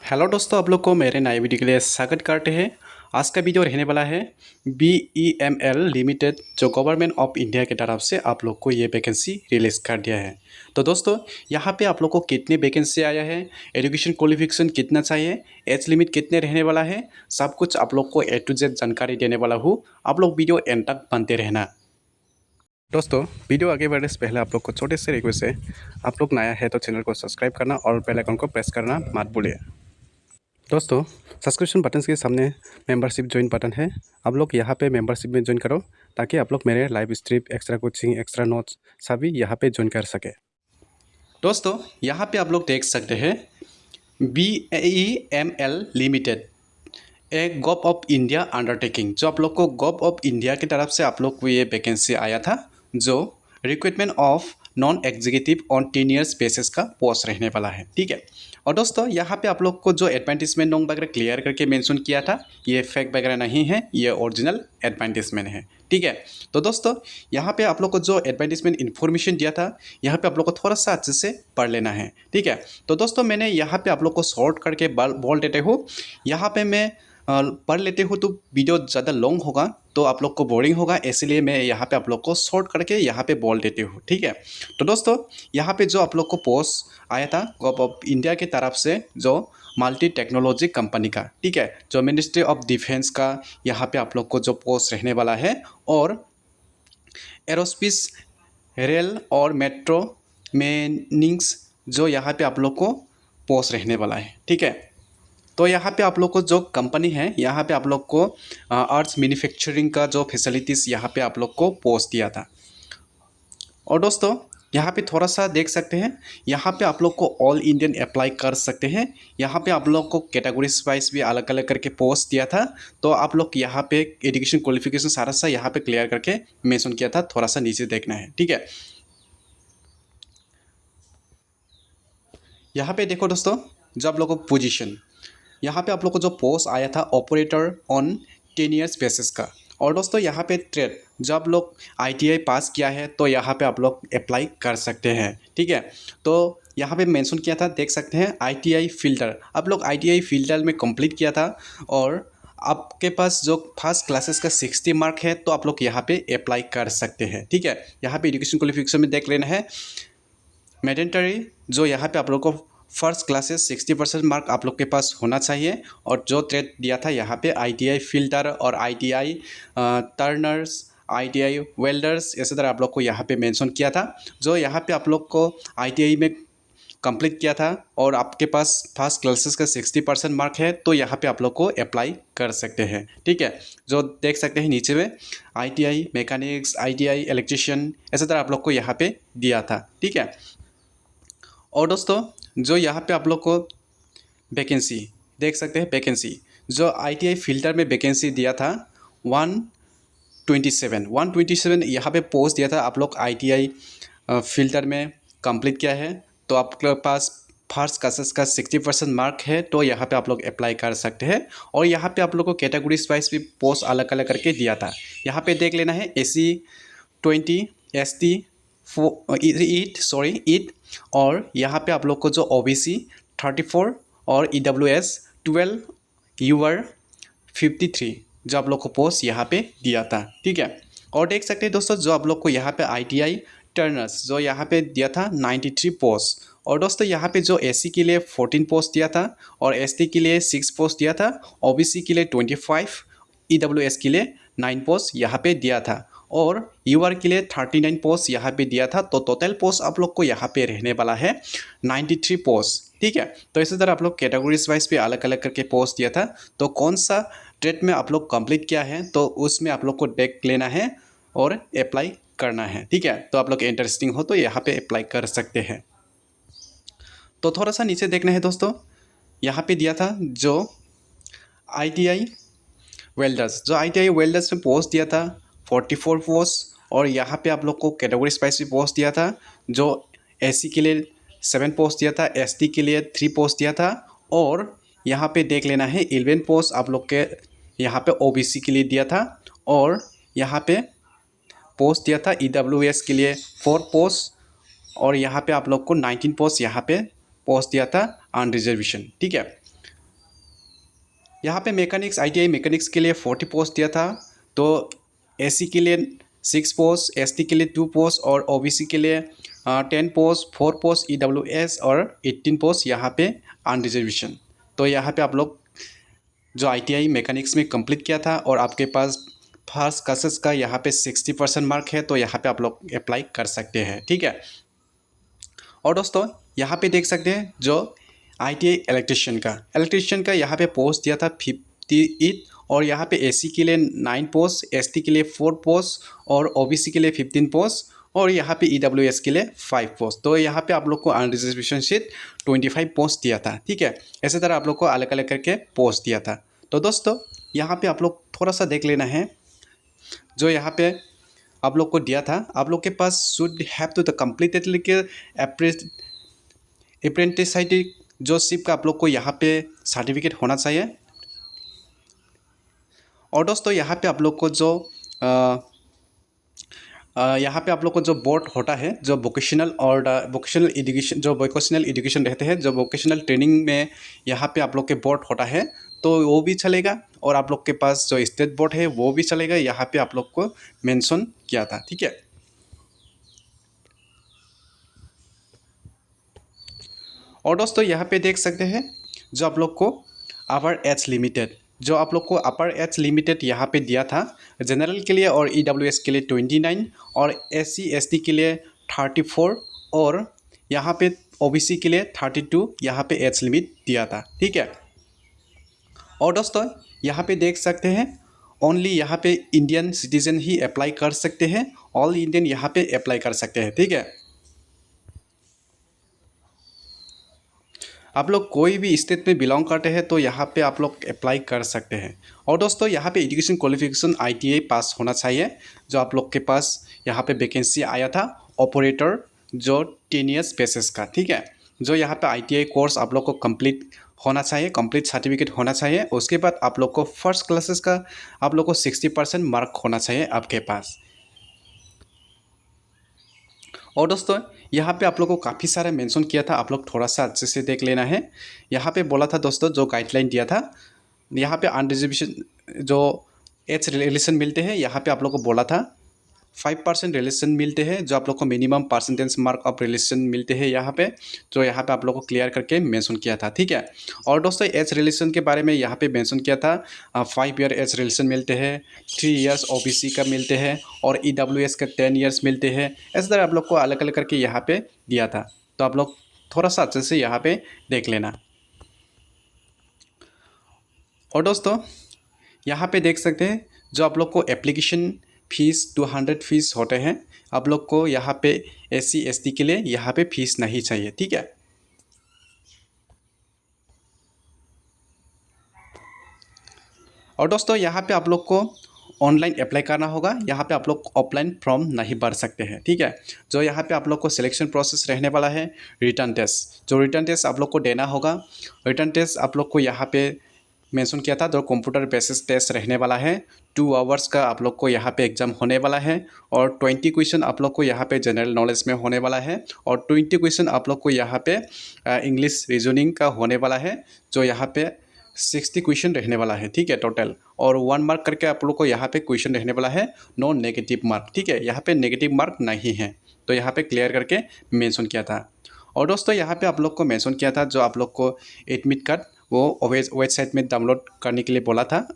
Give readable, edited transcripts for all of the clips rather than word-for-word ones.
Hello दोस्तों, आप लोग को मेरे नए वीडियो के लिए स्वागत करते हैं। आज का वीडियो रहने वाला है BEML लिमिटेड, जो गवर्नमेंट ऑफ इंडिया की तरफ से आप लोग को ये वैकेंसी रिलीज़ कर दिया है। तो दोस्तों, यहाँ पे आप लोग को कितने वैकेंसी आया है, एजुकेशन क्वालिफिकेशन कितना चाहिए, एज लिमिट कितने रहने वाला है, सब कुछ आप लोग को A to Z जानकारी देने वाला हूँ। आप लोग वीडियो एंड तक बनते रहना। दोस्तों, वीडियो आगे बढ़ने से पहले आप लोग को छोटे से रिक्वेस्ट है, आप लोग नया है तो चैनल को सब्सक्राइब करना और बेल आइकन को प्रेस करना मत भूलिए। दोस्तों, सब्सक्रिप्शन बटन के सामने मेंबरशिप ज्वाइन बटन है। आप लोग यहाँ पे मेंबरशिप में ज्वाइन करो ताकि आप लोग मेरे live stream, extra coaching, extra notes सभी यहाँ पे ज्वाइन कर सके। दोस्तों, यहाँ पे आप लोग देख सकते हैं BEML लिमिटेड, एक गव ऑफ इंडिया अंडरटेकिंग, जो आप लोग को गव ऑफ इंडिया की तरफ से आप लोग को ये वैकेंसी आया था, जो recruitment of non executive on 10 years basis का पोस्ट रहने वाला है। ठीक है। और दोस्तों, यहाँ पे आप लोग को जो एडवर्टाइजमेंट नोंग वगैरह क्लियर करके मेंशन किया था, ये फेक वगैरह नहीं है, ये ओरिजिनल एडवर्टाइजमेंट है। ठीक है। तो दोस्तों, यहाँ पे आप लोग को जो एडवर्टाइजमेंट इन्फॉर्मेशन दिया था, यहाँ पे आप लोग को थोड़ा सा अच्छे से पढ़ लेना है। ठीक है। तो दोस्तों, मैंने यहाँ पे आप लोग को शॉर्ट करके बोल देते हूँ। यहाँ पे मैं पढ़ लेते हो तो वीडियो ज़्यादा लॉन्ग होगा, तो आप लोग को बोरिंग होगा, इसलिए मैं यहाँ पे आप लोग को शॉर्ट करके यहाँ पे बोल देती हूँ। ठीक है। तो दोस्तों, यहाँ पे जो आप लोग को पोस्ट आया था गव ऑफ इंडिया की तरफ से, जो मल्टी टेक्नोलॉजी कंपनी का, ठीक है, जो मिनिस्ट्री ऑफ डिफेंस का, यहाँ पे आप लोग को जो पोस्ट रहने वाला है, और एरोस्पेस, रेल और मेट्रो मेनिंग्स, जो यहाँ पे आप लोग को पोस्ट रहने वाला है। ठीक है। तो यहाँ पे आप लोग को जो कंपनी है, यहाँ पे आप लोग को अर्थ मैन्युफैक्चरिंग का जो फैसिलिटीज़ यहाँ पे आप लोग को पोस्ट दिया था। और दोस्तों, यहाँ पे थोड़ा सा देख सकते हैं, यहाँ पे आप लोग को ऑल इंडियन अप्लाई कर सकते हैं। यहाँ पे आप लोग को कैटेगरीज वाइज भी अलग अलग करके पोस्ट दिया था, तो आप लोग यहाँ पे एजुकेशन क्वालिफिकेशन सारा सा यहाँ पे क्लियर करके मेंशन किया था। थोड़ा सा नीचे देखना है। ठीक है। यहाँ पे देखो दोस्तों, जो आप लोग को पोजीशन, यहाँ पे आप लोग को जो पोस्ट आया था ऑपरेटर ऑन 10 ईयर्स बेसिस का। और दोस्तों, यहाँ पे ट्रेड, जो आप लोग ITI पास किया है तो यहाँ पे आप लोग अप्लाई कर सकते हैं। ठीक है। तो यहाँ पे मेंशन किया था, देख सकते हैं, ITI फिल्टर, आप लोग ITI फिल्टर में कंप्लीट किया था और आपके पास जो फर्स्ट क्लासेस का 60 मार्क है, तो आप लोग यहाँ पे अप्लाई कर सकते हैं। ठीक है। यहाँ पे एजुकेशन क्वालिफिकेशन में देख लेना है मैंडेटरी, जो यहाँ पे आप लोग को फर्स्ट क्लासेस 60% मार्क आप लोग के पास होना चाहिए। और जो ट्रेड दिया था यहाँ पे ITI फिल्टर और ITI टर्नर्स, ITI वेल्डर्स, इसी तरह आप लोग को यहाँ पे मेंशन किया था। जो यहाँ पे आप लोग को ITI में कंप्लीट किया था और आपके पास फर्स्ट क्लासेस का 60% मार्क है, तो यहाँ पे आप लोग को अप्लाई कर सकते हैं। ठीक है। जो देख सकते हैं नीचे में ITI मैकेनिक्स, ITI इलेक्ट्रिशियन, इसी तरह आप लोग को यहाँ पे दिया था। ठीक है। और दोस्तों, जो यहाँ पे आप लोग को वैकेंसी देख सकते हैं, वैकेंसी जो ITI फिल्टर में वैकेंसी दिया था 127 यहाँ पे पोस्ट दिया था। आप लोग ITI फिल्टर में कंप्लीट किया है, तो आपके पास फर्स्ट क्लासेस का 60% मार्क है, तो यहाँ पे आप लोग अप्लाई कर सकते हैं। और यहाँ पे आप लोग को कैटेगरीज वाइज भी पोस्ट अलग अलग करके दिया था। यहाँ पे देख लेना है SC 20, ST 8, और यहाँ पे आप लोग को जो OBC 34 और EWS 12, UR 53, जो आप लोग को पोस्ट यहाँ पे दिया था। ठीक है। और देख सकते हैं दोस्तों, जो आप लोग को यहाँ पे ITI टर्नर्स, जो यहाँ पे दिया था 93 पोस्ट। और दोस्तों, यहाँ पे जो SC के लिए 14 पोस्ट दिया था और ST के लिए 6 पोस्ट दिया था, OBC के लिए 25, EWS के लिए 9 पोस्ट यहाँ पे दिया था, और UR के लिए 39 पोस्ट यहाँ पे दिया था। तो टोटल पोस्ट आप लोग को यहाँ पे रहने वाला है 93 पोस्ट। ठीक है। तो इसी तरह आप लोग कैटेगरीज वाइज भी अलग अलग करके पोस्ट दिया था, तो कौन सा ट्रेड में आप लोग कंप्लीट किया है, तो उसमें आप लोग को देख लेना है और अप्लाई करना है। ठीक है। तो आप लोग इंटरेस्टिंग हो तो यहाँ पे अप्लाई कर सकते हैं। तो थोड़ा सा नीचे देखना है दोस्तों, यहाँ पे दिया था जो ITI वेल्डर्स, जो ITI वेल्डर्स में पोस्ट दिया था 44 पोस्ट। और यहाँ पे आप लोग को कैटेगरी स्पाइस भी पोस्ट दिया था, जो SC के लिए 7 पोस्ट दिया था, ST के लिए 3 पोस्ट दिया था, और यहाँ पे देख लेना है 11 पोस्ट आप लोग के यहाँ पे OBC के लिए दिया था, और यहाँ पे पोस्ट दिया था EWS के लिए 4 पोस्ट, और यहाँ पे आप लोग को 19 पोस्ट यहाँ पे पोस्ट दिया था अन रिजर्वेशन। ठीक है। यहाँ पे मैकेनिक्स ITI मैकेनिक्स के लिए 40 पोस्ट दिया था। तो SC के लिए 6 पोस्ट, ST के लिए 2 पोस्ट और OBC के लिए 10 पोस्ट, 4 पोस्ट EWS और 18 पोस्ट यहाँ पे अनरिजर्वेशन। तो यहाँ पे आप लोग जो ITI मैकेनिक्स में कंप्लीट किया था और आपके पास फर्स्ट क्लासेस का यहाँ पे 60% मार्क है, तो यहाँ पे आप लोग अप्लाई कर सकते हैं, ठीक है। और दोस्तों यहाँ पे देख सकते हैं जो ITI इलेक्ट्रिशियन का यहाँ पे पोस्ट दिया था 58 और यहाँ पे AC के लिए 9 पोस्ट, ST के लिए 4 पोस्ट और OBC के लिए 15 पोस्ट और यहाँ पे EWS के लिए 5 पोस्ट। तो यहाँ पे आप लोग को अनरिजर्वेशन शीट 25 पोस्ट दिया था, ठीक है। इसी तरह आप लोग को अलग अलग करके पोस्ट दिया था। तो दोस्तों यहाँ पे आप लोग थोड़ा सा देख लेना है जो यहाँ पे आप लोग को दिया था। आप लोग के पास should have to the completed apprenticeship जो शिप का आप लोग को यहाँ पे सर्टिफिकेट होना चाहिए। और दोस्तों यहाँ पे आप लोग को जो यहाँ पे आप लोग को जो बोर्ड होता है जो वोकेशनल और वोकेशनल एजुकेशन, जो वोकेशनल एजुकेशन रहते हैं, जो वोकेशनल ट्रेनिंग में यहाँ पे आप लोग के बोर्ड होता है तो वो भी चलेगा। और आप लोग के पास जो स्टेट बोर्ड है वो भी चलेगा, यहाँ पे आप लोग को मेंशन किया था, ठीक है। और दोस्तों यहाँ पे देख सकते हैं जो आप लोग को अपर एज लिमिटेड, जो आप लोग को अपर एज लिमिटेड यहाँ पे दिया था जनरल के लिए और EWS के लिए 29 और SC ST के लिए 34 और यहाँ पे OBC के लिए 32 यहाँ पे एज लिमिट दिया था, ठीक है। और दोस्तों यहाँ पे देख सकते हैं ओनली यहाँ पे इंडियन सिटीजन ही अप्लाई कर सकते हैं, ऑल इंडियन यहाँ पे अप्लाई कर सकते हैं, ठीक है। आप लोग कोई भी स्टेट में बिलोंग करते हैं तो यहाँ पे आप लोग अप्लाई कर सकते हैं। और दोस्तों यहाँ पे एजुकेशन क्वालिफिकेशन ITI पास होना चाहिए। जो आप लोग के पास यहाँ पे वैकेंसी आया था ऑपरेटर जो 10 ईयर्स बेसिस का, ठीक है। जो यहाँ पे ITI कोर्स आप लोग को कंप्लीट होना चाहिए, कंप्लीट सर्टिफिकेट होना चाहिए। उसके बाद आप लोग को फर्स्ट क्लासेस का आप लोग को 60% मार्क होना चाहिए आपके पास। और दोस्तों यहाँ पे आप लोग को काफ़ी सारा मेंशन किया था, आप लोग थोड़ा सा अच्छे से देख लेना है। यहाँ पे बोला था दोस्तों जो गाइडलाइन दिया था, यहाँ पे अनरिजर्वेशन जो एज रिलेशन मिलते हैं, यहाँ पे आप लोग को बोला था 5% रिलेशन मिलते हैं, जो आप लोग को minimum percentage mark of relation मिलते हैं यहाँ पे, जो यहाँ पे आप लोग को क्लियर करके मेंशन किया था, ठीक है। और दोस्तों एज रिलेशन के बारे में यहाँ पे मेंशन किया था 5 ईयर एज रिलेशन मिलते हैं, 3 ईयर्स OBC का मिलते हैं और EWS का 10 ईयर्स मिलते हैं। इस तरह आप लोग को अलग अलग करके यहाँ पे दिया था, तो आप लोग थोड़ा सा अच्छे से यहाँ पे देख लेना। और दोस्तों यहाँ पे देख सकते हैं जो आप लोग को एप्लीकेशन फ़ीस 200 फीस होते हैं, आप लोग को यहाँ पे SC ST के लिए यहाँ पे फीस नहीं चाहिए, ठीक है। और दोस्तों यहाँ पे आप लोग को ऑनलाइन अप्लाई करना होगा, यहाँ पे आप लोग ऑफलाइन फॉर्म नहीं भर सकते हैं, ठीक है। जो यहाँ पे आप लोग को सिलेक्शन प्रोसेस रहने वाला है रिटर्न टेस्ट, जो रिटर्न टेस्ट आप लोग को देना होगा। रिटर्न टेस्ट आप लोग को यहाँ पे मेंशन किया था जो कंप्यूटर बेसिस टेस्ट रहने वाला है, 2 आवर्स का आप लोग को यहाँ पे एग्जाम होने वाला है और 20 क्वेश्चन आप लोग को यहाँ पे जनरल नॉलेज में होने वाला है और 20 क्वेश्चन आप लोग को यहाँ पे इंग्लिश रीजनिंग का होने वाला है, जो यहाँ पे 60 क्वेश्चन रहने वाला है, ठीक है टोटल। और 1 मार्क करके आप लोग को यहाँ पे क्वेश्चन रहने वाला है, नो नेगेटिव मार्क, ठीक है। यहाँ पे नेगेटिव मार्क नहीं है, तो यहाँ पे क्लियर करके मेंशन किया था। और दोस्तों यहाँ पे आप लोग को मेंशन किया था जो आप लोग को एडमिट कार्ड वो वेबसाइट में डाउनलोड करने के लिए बोला था,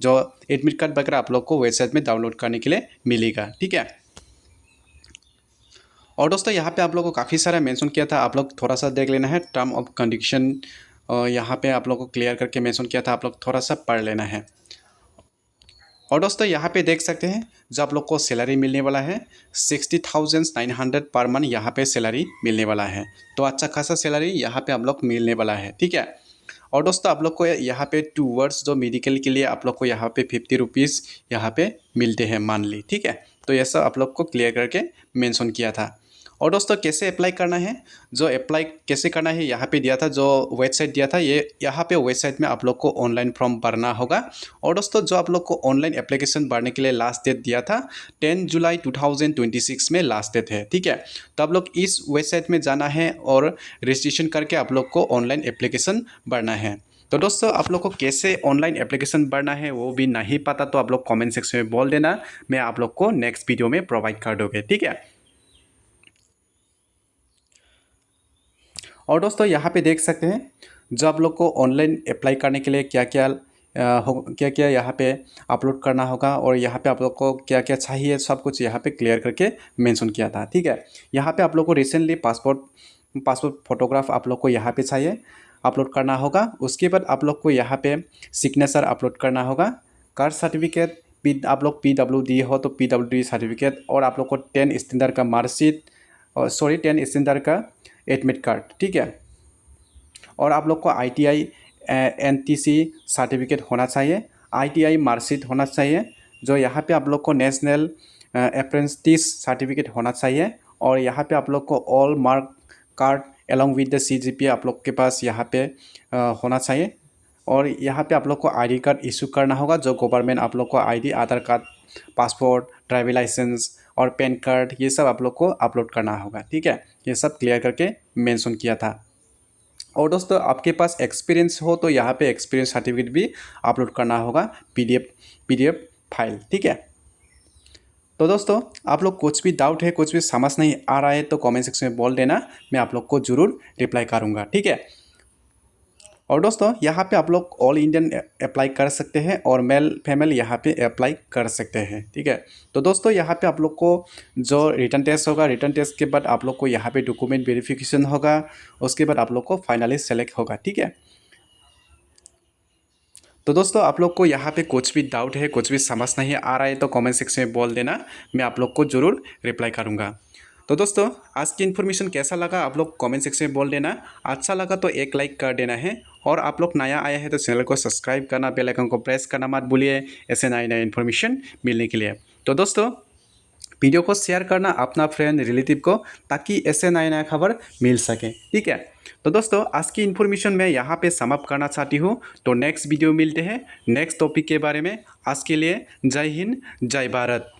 जो एडमिट कार्ड वगैरह आप लोग को वेबसाइट में डाउनलोड करने के लिए मिलेगा, ठीक है। और दोस्तों यहाँ पे आप लोग को काफ़ी सारा मेंशन किया था, आप लोग थोड़ा सा देख लेना है। टर्म ऑफ कंडीशन यहाँ पे आप लोग को क्लियर करके मेंशन किया था, आप लोग थोड़ा सा पढ़ लेना है। और दोस्तों यहाँ पे देख सकते हैं जो आप लोग को सैलरी मिलने वाला है 60,900 पर मंथ यहाँ पे सैलरी मिलने वाला है। तो अच्छा खासा सैलरी यहाँ पे आप लोग मिलने वाला है, ठीक है। और दोस्तों आप लोग को यहाँ पे 2 वर्ड्स जो मेडिकल के लिए आप लोग को यहाँ पे 50 रुपीज़ यहाँ पे मिलते हैं मंथली, ठीक है। तो ये सब आप लोग को क्लियर करके मेंशन किया था। और दोस्तों कैसे अप्लाई करना है, जो अप्लाई कैसे करना है यहाँ पे दिया था, जो वेबसाइट दिया था, ये यहाँ पे वेबसाइट में आप लोग को ऑनलाइन फॉर्म भरना होगा। और दोस्तों जो आप लोग को ऑनलाइन एप्लीकेशन भरने के लिए लास्ट डेट दिया था 10 जुलाई 2026 में लास्ट डेट है, ठीक है। तो आप लोग इस वेबसाइट में जाना है और रजिस्ट्रेशन करके आप लोग को ऑनलाइन एप्लीकेशन भरना है। तो दोस्तों आप लोग को कैसे ऑनलाइन एप्लीकेशन भरना है वो भी नहीं पता तो आप लोग कमेंट सेक्शन में बोल देना, मैं आप लोग को नेक्स्ट वीडियो में प्रोवाइड कर दोगे, ठीक है। और दोस्तों यहाँ पे देख सकते हैं जो आप लोग को ऑनलाइन अप्लाई करने के लिए क्या क्या यहाँ पे अपलोड करना होगा और यहाँ पे आप लोग को क्या क्या चाहिए, सब कुछ यहाँ पे क्लियर करके मेंशन किया था, ठीक है। यहाँ पे आप लोग को रिसेंटली पासपोर्ट फोटोग्राफ आप लोग को यहाँ पे चाहिए अपलोड करना होगा। उसके बाद आप लोग को यहाँ पे सिग्नेचर अपलोड करना होगा, कास्ट सर्टिफिकेट, आप लोग PWD हो तो PWD सर्टिफिकेट, और आप लोग को 10 स्टैंडर्ड का मार्कशीट, और 10 स्टैंडर्ड का एडमिट कार्ड, ठीक है। और आप लोग को ITI NTC सर्टिफिकेट होना चाहिए, ITI मार्कशीट होना चाहिए, जो यहाँ पे आप लोग को नेशनल अप्रेंटिस सर्टिफिकेट होना चाहिए, और यहाँ पे आप लोग को all mark card along with the CGPA आप लोग के पास यहाँ पे होना चाहिए। और यहाँ पे आप लोग को ID कार्ड इशू करना होगा, जो गवर्नमेंट आप लोग को ID, आधार कार्ड, पासपोर्ट, ड्राइविंग लाइसेंस और पैन कार्ड, ये सब आप लोग को अपलोड करना होगा, ठीक है। ये सब क्लियर करके मेंशन किया था। और दोस्तों आपके पास एक्सपीरियंस हो तो यहाँ पे एक्सपीरियंस सर्टिफिकेट भी अपलोड करना होगा, PDF फाइल, ठीक है। तो दोस्तों आप लोग कुछ भी डाउट है, कुछ भी समझ नहीं आ रहा है तो कमेंट सेक्शन में बोल देना, मैं आप लोग को ज़रूर रिप्लाई करूँगा, ठीक है। और दोस्तों यहाँ पे आप लोग ऑल इंडियन अप्लाई कर सकते हैं और मेल फीमेल यहाँ पे अप्लाई कर सकते हैं, ठीक है। तो दोस्तों यहाँ पे आप लोग को जो रिटन टेस्ट होगा, रिटन टेस्ट के बाद आप लोग को यहाँ पे डॉक्यूमेंट वेरिफिकेशन होगा, उसके बाद आप लोग को फाइनली सेलेक्ट होगा, ठीक है। तो दोस्तों आप लोग को यहाँ पे कुछ भी डाउट है, कुछ भी समझ नहीं आ रहा है तो कमेंट सेक्शन में बोल देना, मैं आप लोग को ज़रूर रिप्लाई करूँगा। तो दोस्तों आज की इन्फॉर्मेशन कैसा लगा आप लोग कमेंट सेक्शन में बोल देना, अच्छा लगा तो एक लाइक कर देना है, और आप लोग नया आया है तो चैनल को सब्सक्राइब करना, बेल आइकन को प्रेस करना मत भूलिए ऐसे नए नए इन्फॉर्मेशन मिलने के लिए। तो दोस्तों वीडियो को शेयर करना अपना फ्रेंड रिलेटिव को, ताकि ऐसे नए नए खबर मिल सके, ठीक है। तो दोस्तों आज की इन्फॉर्मेशन मैं यहाँ पे समाप्त करना चाहती हूँ, तो नेक्स्ट वीडियो मिलते हैं नेक्स्ट टॉपिक के बारे में। आज के लिए जय हिंद, जय भारत।